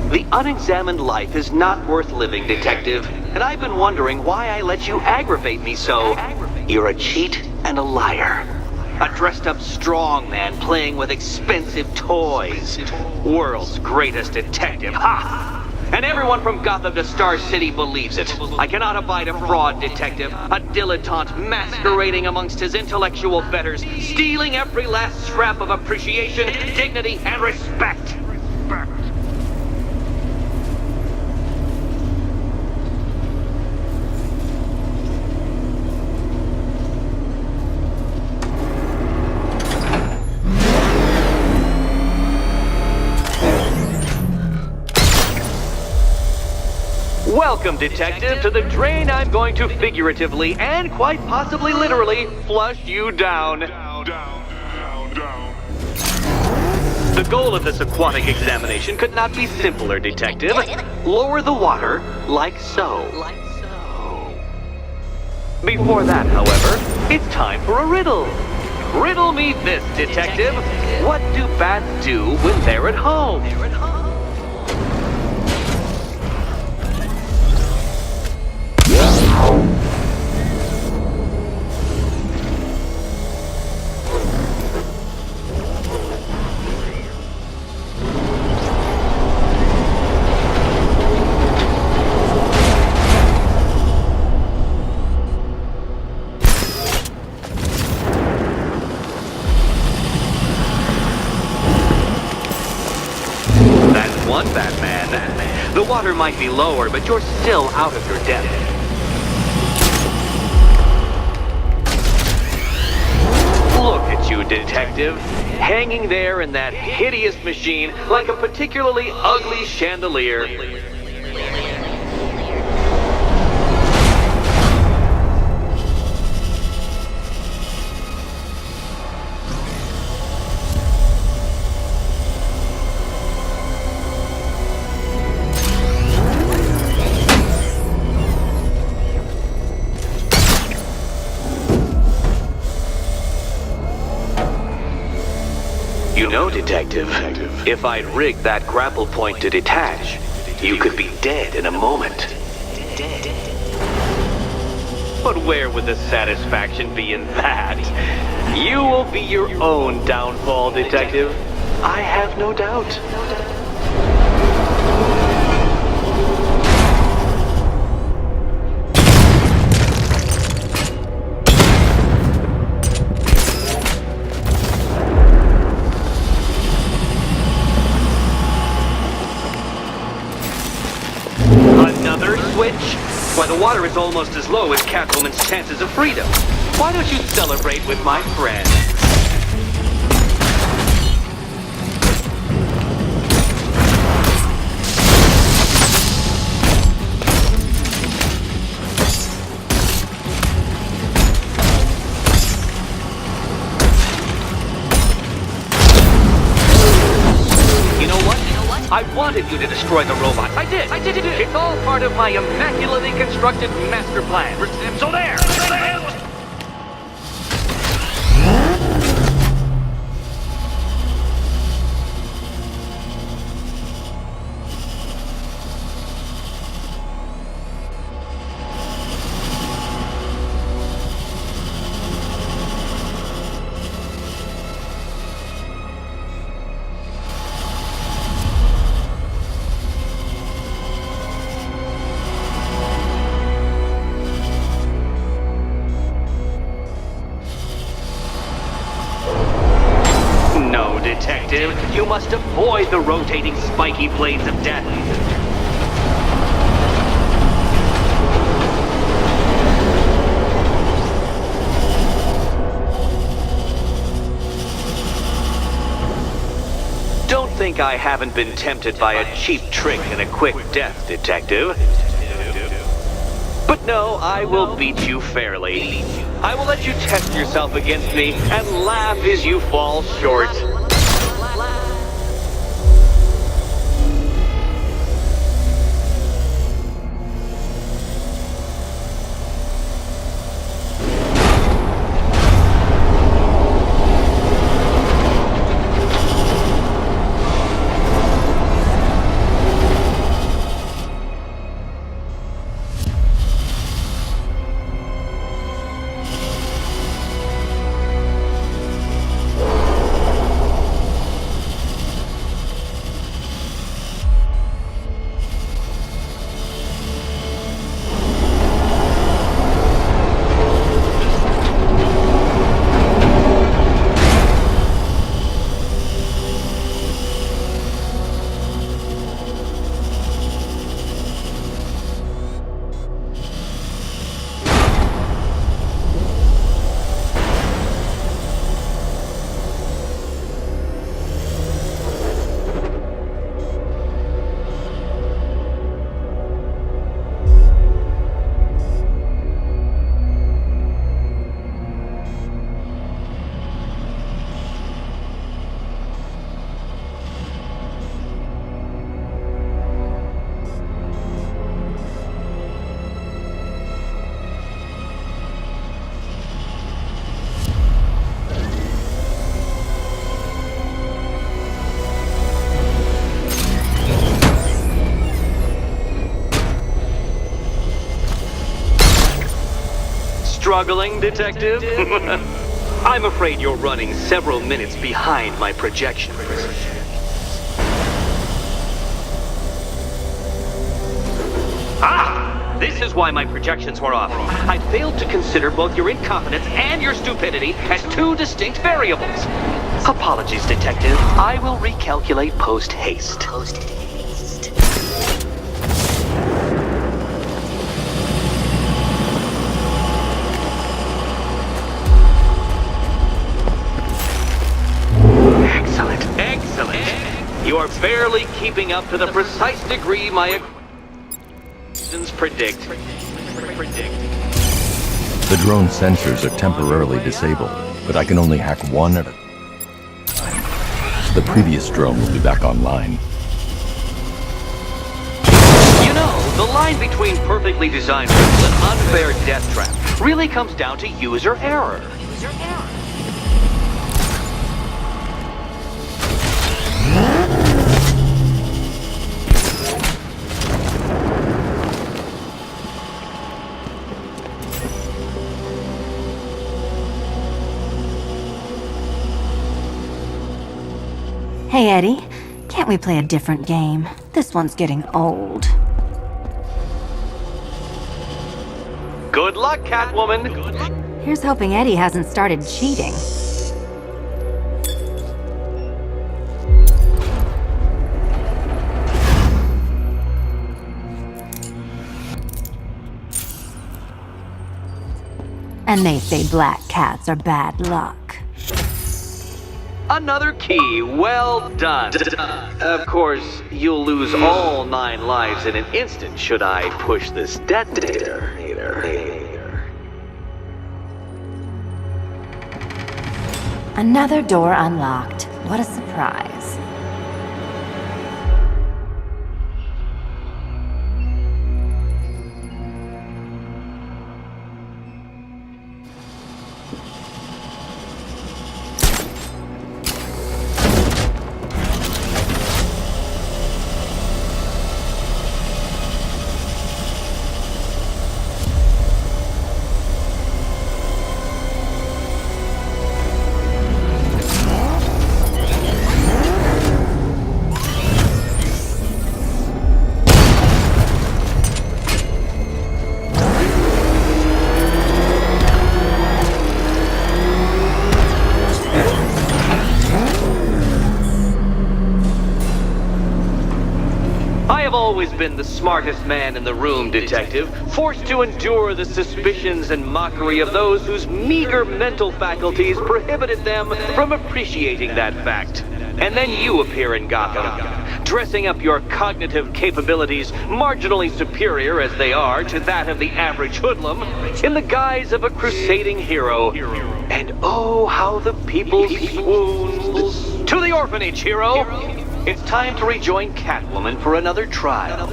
The unexamined life is not worth living, Detective. And I've been wondering why I let you aggravate me so. You're a cheat and a liar. A dressed-up strongman playing with expensive toys. World's greatest detective, ha! And everyone from Gotham to Star City believes it. I cannot abide a fraud, Detective. A dilettante masquerading amongst his intellectual betters, stealing every last scrap of appreciation, dignity, and respect. Welcome, Detective, to the drain I'm going to figuratively and quite possibly literally flush you down. The goal of this aquatic examination could not be simpler, Detective. Lower the water like so. Before that, however, it's time for a riddle. Riddle me this, Detective. What do bats do when they're at home? One Batman. The water might be lower, but you're still out of your depth. Look at you, Detective. Hanging there in that hideous machine like a particularly ugly chandelier. You know, Detective, if I'd rigged that grapple point to detach, you could be dead in a moment. But where would the satisfaction be in that? You will be your own downfall, Detective. I have no doubt. Another switch? Why, the water is almost as low as Catwoman's chances of freedom. Why don't you celebrate with my friend? I wanted you to destroy the robot. I did. It's all part of my immaculately constructed master plan. So there! Detective, you must avoid the rotating spiky blades of death. Don't think I haven't been tempted by a cheap trick and a quick death, Detective. But no, I will beat you fairly. I will let you test yourself against me and laugh as you fall short. struggling, Detective? I'm afraid you're running several minutes behind my projections. Ah! This is why my projections were off. I failed to consider both your incompetence and your stupidity as two distinct variables. Apologies, Detective. I will recalculate post-haste. Excellent. You are barely keeping up to the precise degree my equations predict. The drone sensors are temporarily disabled, but I can only hack one at a time. The previous drone will be back online. You know, the line between perfectly designed rules and unfair death trap really comes down to user error. Hey, Eddie. Can't we play a different game? This one's getting old. Good luck, Catwoman. Here's hoping Eddie hasn't started cheating. And they say black cats are bad luck. Another key, well done. Of course, you'll lose all 9 lives in an instant should I push this detonator. Another door unlocked. What a surprise. Always been the smartest man in the room, Detective, forced to endure the suspicions and mockery of those whose meager mental faculties prohibited them from appreciating that fact. And then you appear in Gotham, dressing up your cognitive capabilities marginally superior as they are to that of the average hoodlum, in the guise of a crusading hero. And oh, how the people swoons. To the orphanage, hero! It's time to rejoin Catwoman for another trial.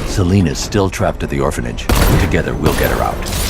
Selina's still trapped at the orphanage. Together, we'll get her out.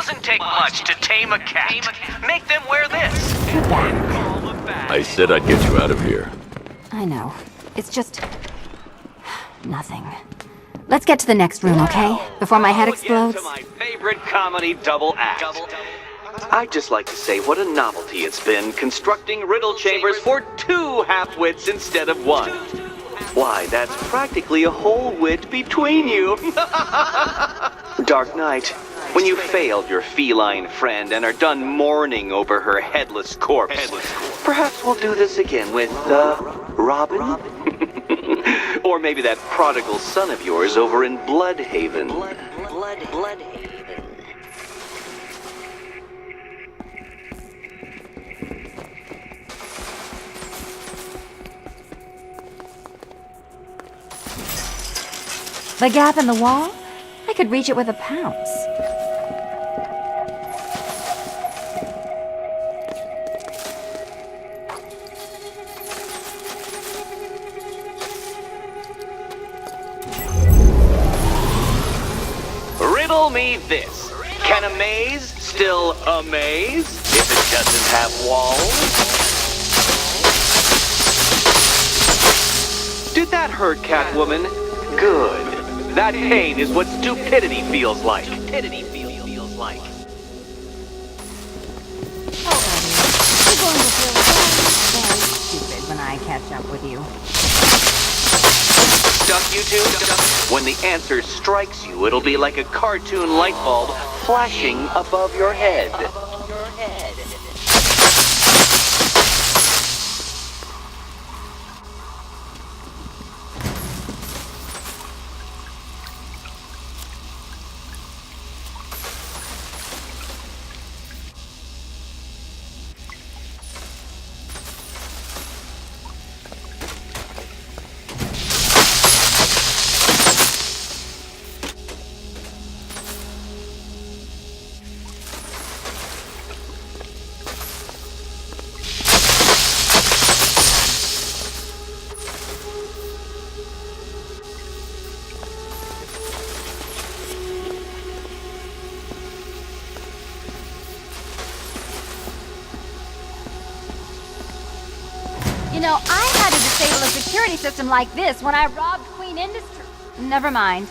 doesn't take much to tame a cat. Make them wear this. You're back. I said I'd get you out of here. I know. It's just... nothing. Let's get to the next room, okay? Before my head explodes. To my favorite comedy double act. I'd just like to say what a novelty it's been constructing riddle chambers for 2 half-wits instead of 1. Why, that's practically a whole wit between you. Dark Knight, when you failed your feline friend and are done mourning over her headless corpse, perhaps we'll do this again with, Robin? Or maybe that prodigal son of yours over in Bloodhaven. Bloodhaven. The gap in the wall? I could reach it with a pounce. Riddle me this. Can a maze still amaze if it doesn't have walls? Did that hurt, Catwoman? Good. That pain is what stupidity feels like. Oh, Eddie. You're going to feel very stupid when I catch up with you. Stuck, you two? When the answer strikes you, it'll be like a cartoon light bulb flashing above your head. You know, I had to disable a security system like this when I robbed Queen Industry. Never mind.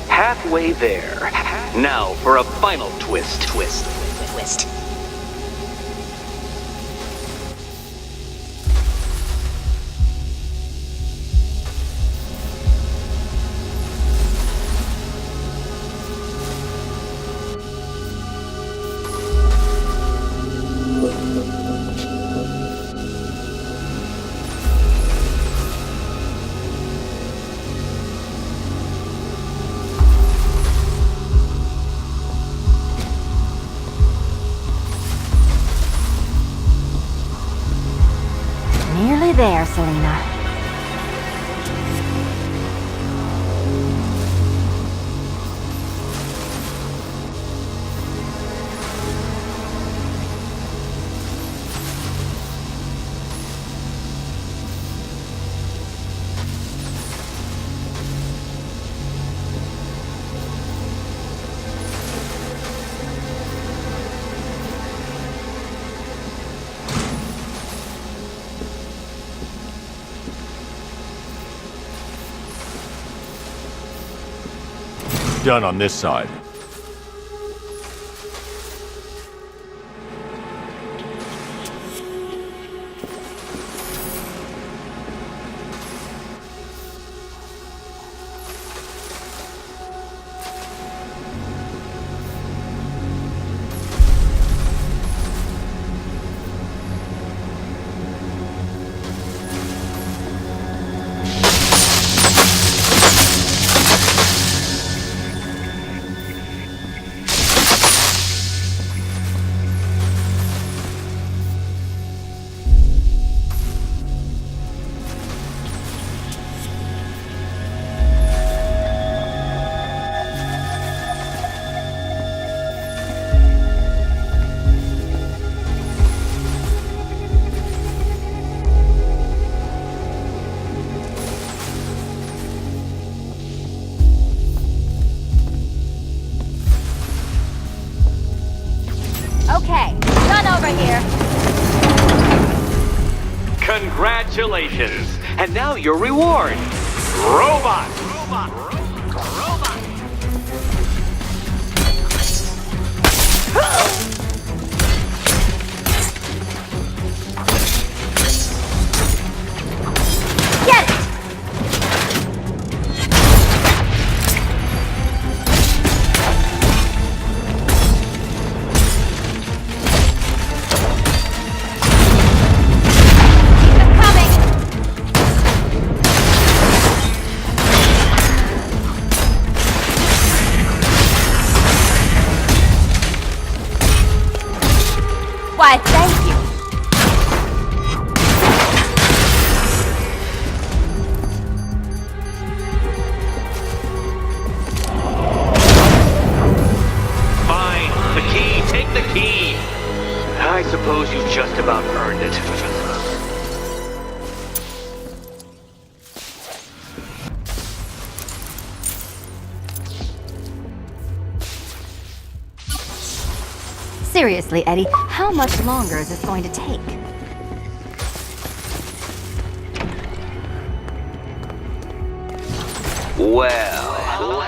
Halfway there. Now for a final twist. Twist. Nearly there, Selena. Done on this side. Congratulations! And now your reward. Robot! Get it! I'm coming! Why, thank you. Fine. The key. Take the key. I suppose you just about earned it. Seriously, Eddie, how much longer is this going to take? Well,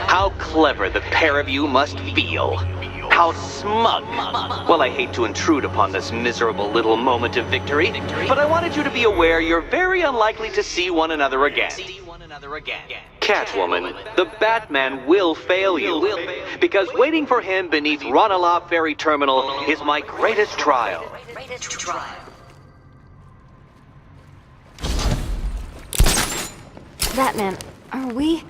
how clever the pair of you must feel. How smug. Well, I hate to intrude upon this miserable little moment of victory, but I wanted you to be aware you're very unlikely to see one another again. Catwoman, the Batman will fail you, because waiting for him beneath Ronalop Ferry Terminal is my greatest trial. Batman, are we?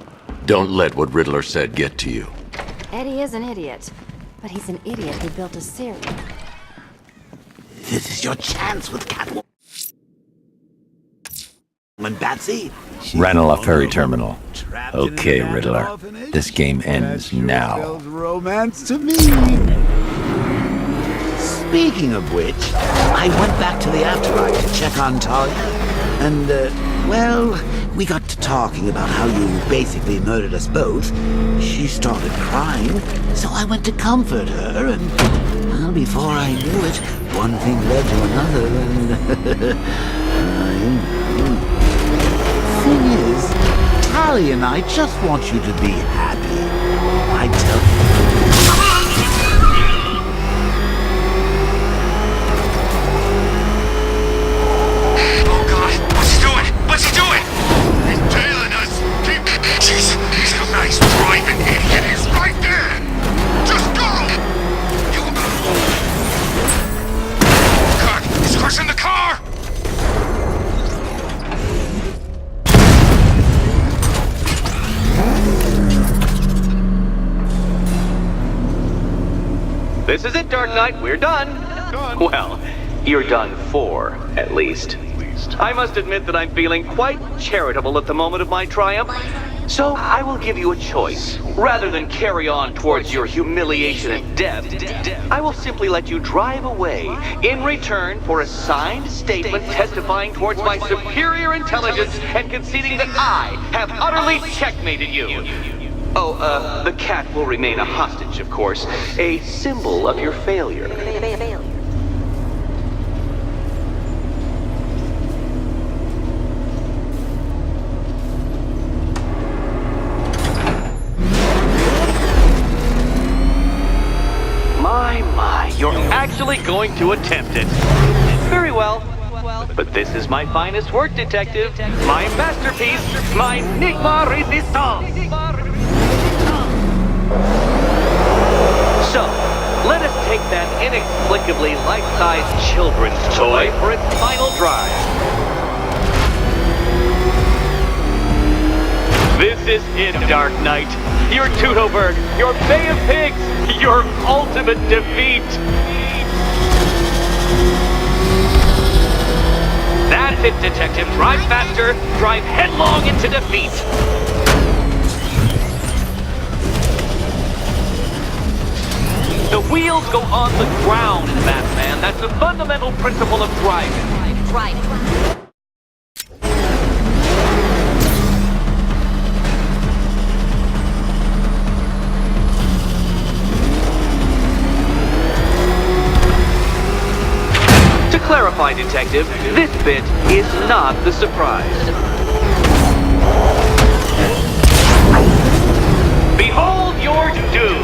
Don't let what Riddler said get to you. Eddie is an idiot, but he's an idiot who built a series. This is your chance with Catwoman, Batsy. Ranelagh Ferry Terminal. Okay, Riddler. This game ends now. Romance to me. Speaking of which, I went back to the afterlife to check on Talia, and, well, we got to talking about how you basically murdered us both. She started crying, so I went to comfort her, and, well, before I knew it, one thing led to another, and... Thing is, Talia and I just want you to be happy. I tell you. Oh God, what's he doing? What's he doing? He's tailing us. Jeez, he's a nice driving idiot. He's right there. Just go. God, he's crushing the car. This is it, Dark Knight. We're done. Well, you're done for, at least. I must admit that I'm feeling quite charitable at the moment of my triumph. So I will give you a choice. Rather than carry on towards your humiliation and death, I will simply let you drive away in return for a signed statement testifying towards my superior intelligence and conceding that I have utterly checkmated you. Oh, the cat will remain a hostage, of course. A symbol of your failure. My, you're actually going to attempt it. Very well. But this is my finest work, Detective. My masterpiece, my enigma resistance. So, let us take that inexplicably life-sized children's toy for its final drive. This is it, Dark Knight. Your Teutoburg, your Bay of Pigs, your ultimate defeat. That's it, Detective. Drive faster, drive headlong into defeat. The wheels go on the ground in Batman. That's the fundamental principle of driving. Right. To clarify detective. This bit is not the surprise. Behold your doom!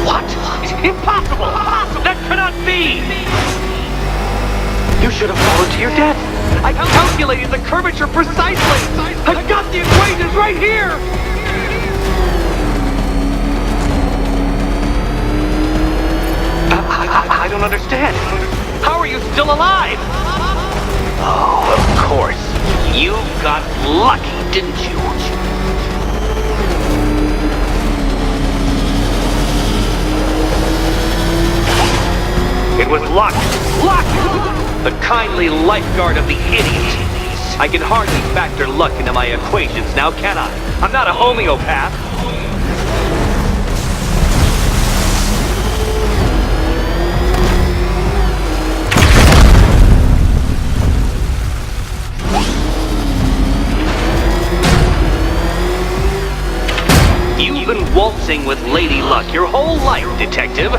What? Impossible! That cannot be! You should have fallen to your death. I calculated the curvature precisely. I've got the equations right here. I don't understand. How are you still alive? Oh, of course. You got lucky, didn't you? It was luck. Luck! The kindly lifeguard of the idiot. I can hardly factor luck into my equations now, can I? I'm not a homeopath. You've been waltzing with Lady Luck your whole life, detective.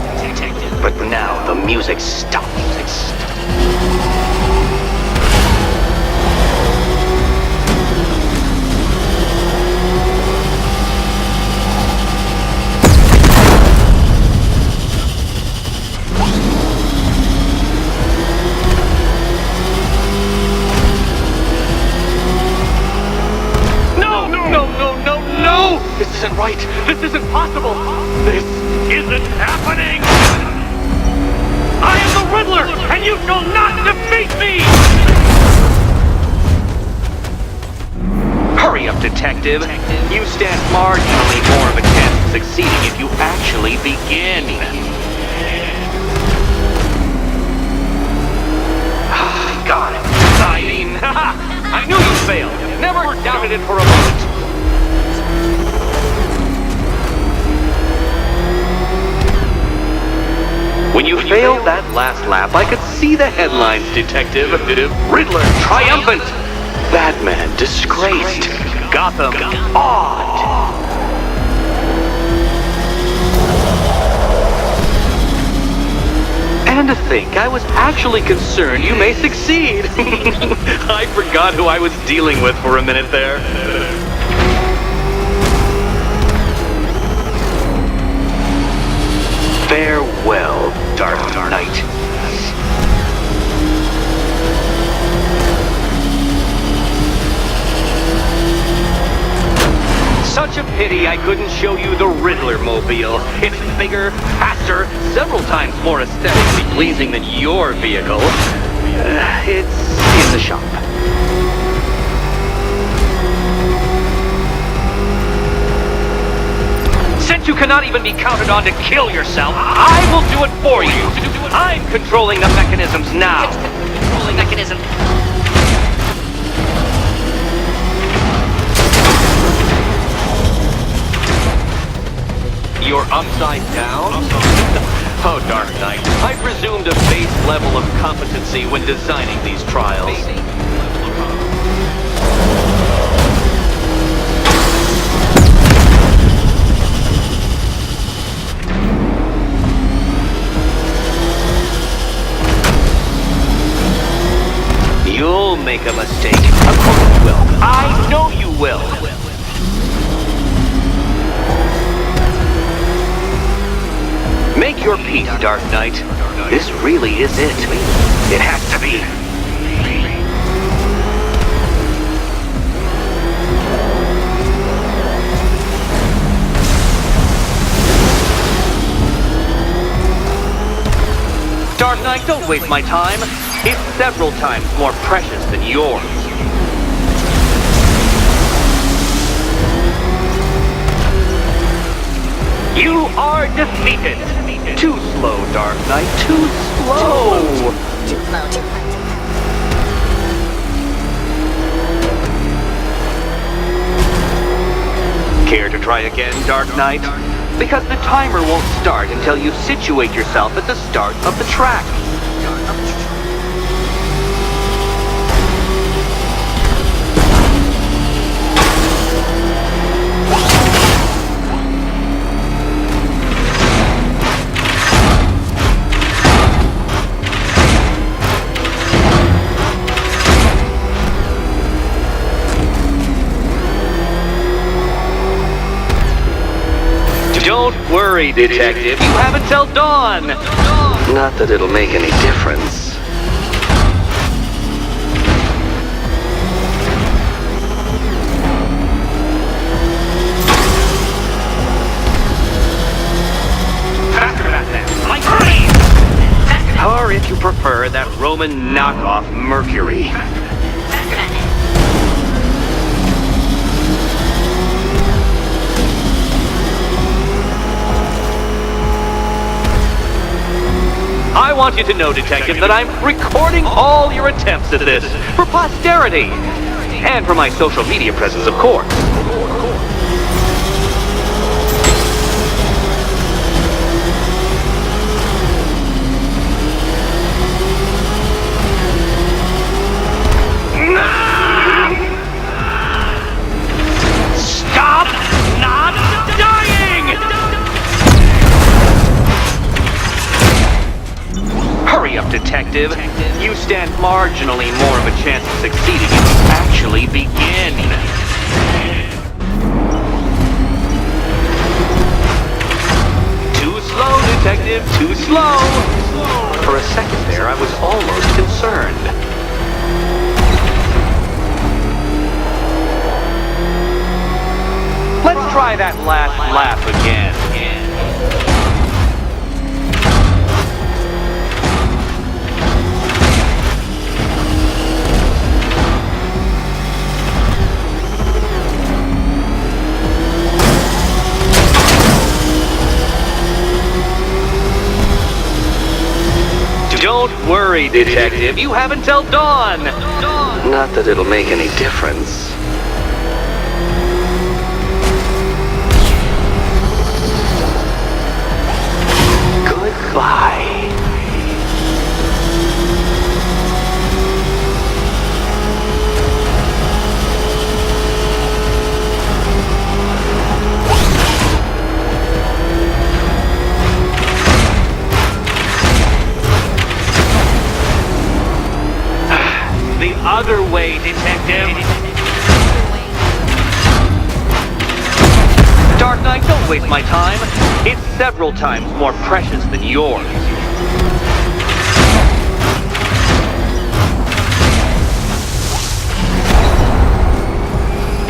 But now the music stops. No! This isn't right. This isn't possible. This isn't happening. I am the Riddler, and you shall not defeat me! Hurry up, detective. You stand marginally more of a chance of succeeding if you actually begin. Got it. I mean, I knew you failed. Never doubted it for a moment. When you failed that last lap, I could see the headlines, detective. Riddler triumphant. Batman disgraced. Gotham awed. And to think, I was actually concerned you may succeed. I forgot who I was dealing with for a minute there. Farewell, Dark Knight. Such a pity I couldn't show you the Riddler mobile. It's bigger, faster, several times more aesthetically pleasing than your vehicle. It's in the shop. Since you cannot even be counted on to kill yourself, I will do it for you. I'm controlling the mechanisms now. Controlling mechanism. You're upside down? Oh, Dark Knight. I presumed a base level of competency when designing these trials. You'll make a mistake. Of course you will. I know you will. Make your peace, Dark Knight. This really is it. It has to be. Dark Knight, don't waste my time. It's several times more precious than yours. You are defeated. Too slow, Dark Knight. Too slow. Too slow. Care to try again, Dark Knight? Because the timer won't start until you situate yourself at the start of the track. Don't worry, Detective. You have until dawn. Not that it'll make any difference. Or if you prefer, that Roman knockoff Mercury. I want you to know, Detective, that I'm recording all your attempts at this for posterity. And for my social media presence, of course. Stop not dying! Hurry up, Detective. You stand marginally more of a chance of succeeding if you actually begin. Too slow, Detective, too slow. For a second there, I was almost concerned. Let's try that last laugh again. Don't worry, Detective. You have until dawn. Not that it'll make any difference. Goodbye. The other way, Detective. Dark Knight, don't waste my time. It's several times more precious than yours.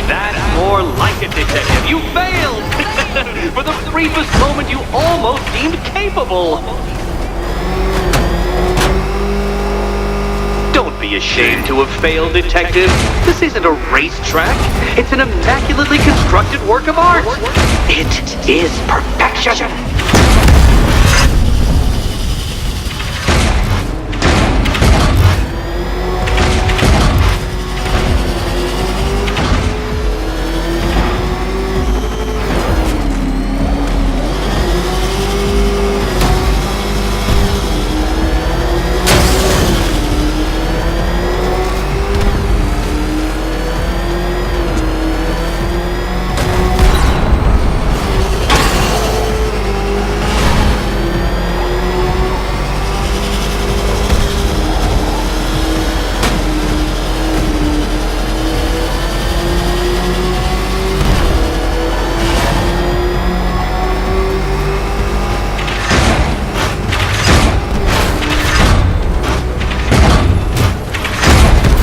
That's more like it, Detective. You failed! For the briefest moment, you almost seemed capable. Don't be ashamed to have failed, Detective. This isn't a racetrack. It's an immaculately constructed work of art. It is perfection.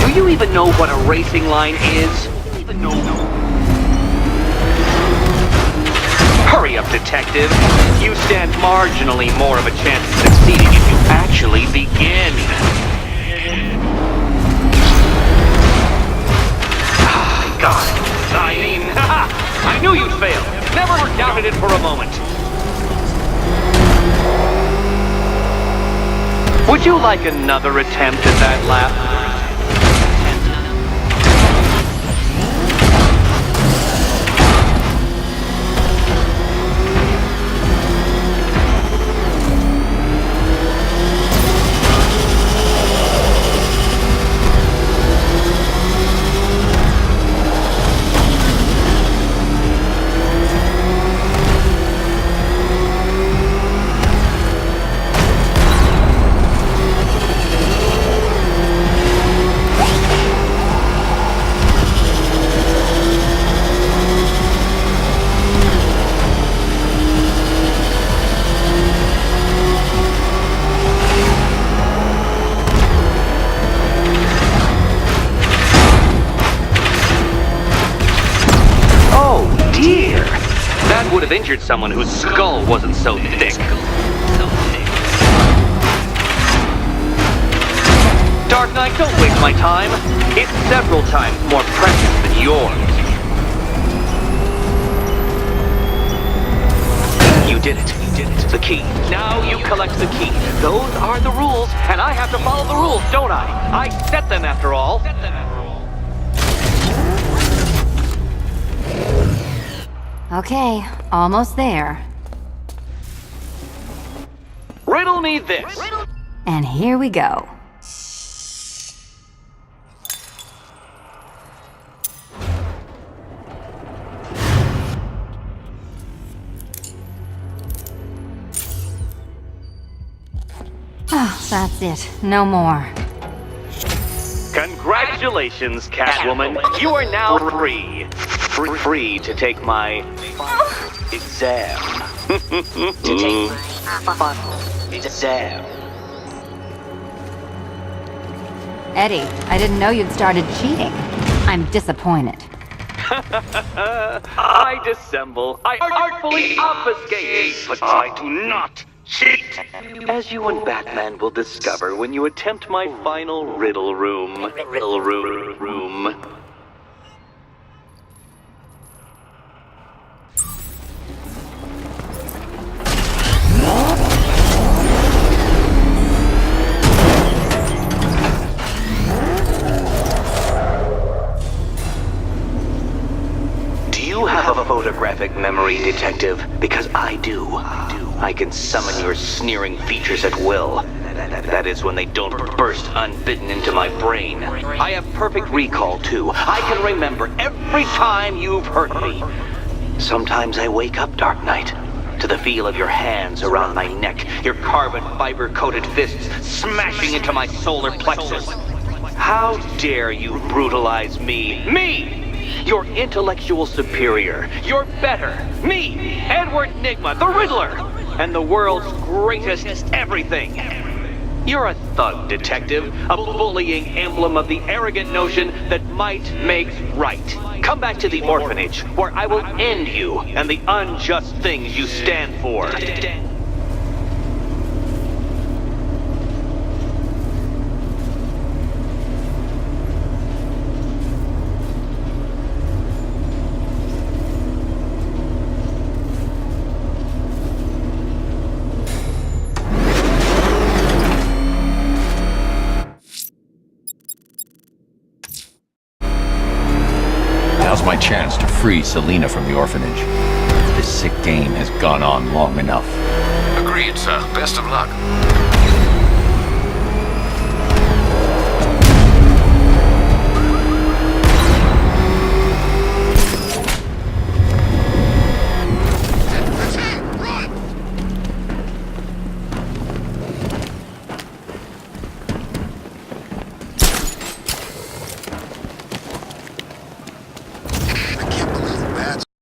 Do you even know what a racing line is? Hurry up, Detective. You stand marginally more of a chance of succeeding if you actually begin. God, I mean, I knew you'd fail. Never doubted it for a moment. Would you like another attempt at that laugh? have injured someone whose skull wasn't so thick. Dark Knight, don't waste my time. It's several times more precious than yours. You did it. You did it. The key. Now you collect the key. Those are the rules, and I have to follow the rules, don't I? I set them after all. Okay, almost there. Riddle me this. And here we go. Oh, that's it. No more. Congratulations, Catwoman. You are now free. Free to take my exam. To take my exam. Eddie, I didn't know you'd started cheating. I'm disappointed. I dissemble. I artfully obfuscate. But I do not cheat. As you and Batman will discover when you attempt my final riddle room. Riddle room. Do you have a photographic memory, Detective? Because I do. I can summon your sneering features at will. That is when they don't burst unbidden into my brain. I have perfect recall, too. I can remember every time you've hurt me. Sometimes I wake up, Dark Knight, to the feel of your hands around my neck, your carbon fiber-coated fists smashing into my solar plexus. How dare you brutalize me? Me! Your intellectual superior. You're better. Me, Edward Nygma, the Riddler, and the world's greatest everything. You're a thug, Detective, a bullying emblem of the arrogant notion that might makes right. Come back to the orphanage, where I will end you and the unjust things you stand for. Now's my chance to free Selina from the orphanage. This sick game has gone on long enough. Agreed, sir. Best of luck.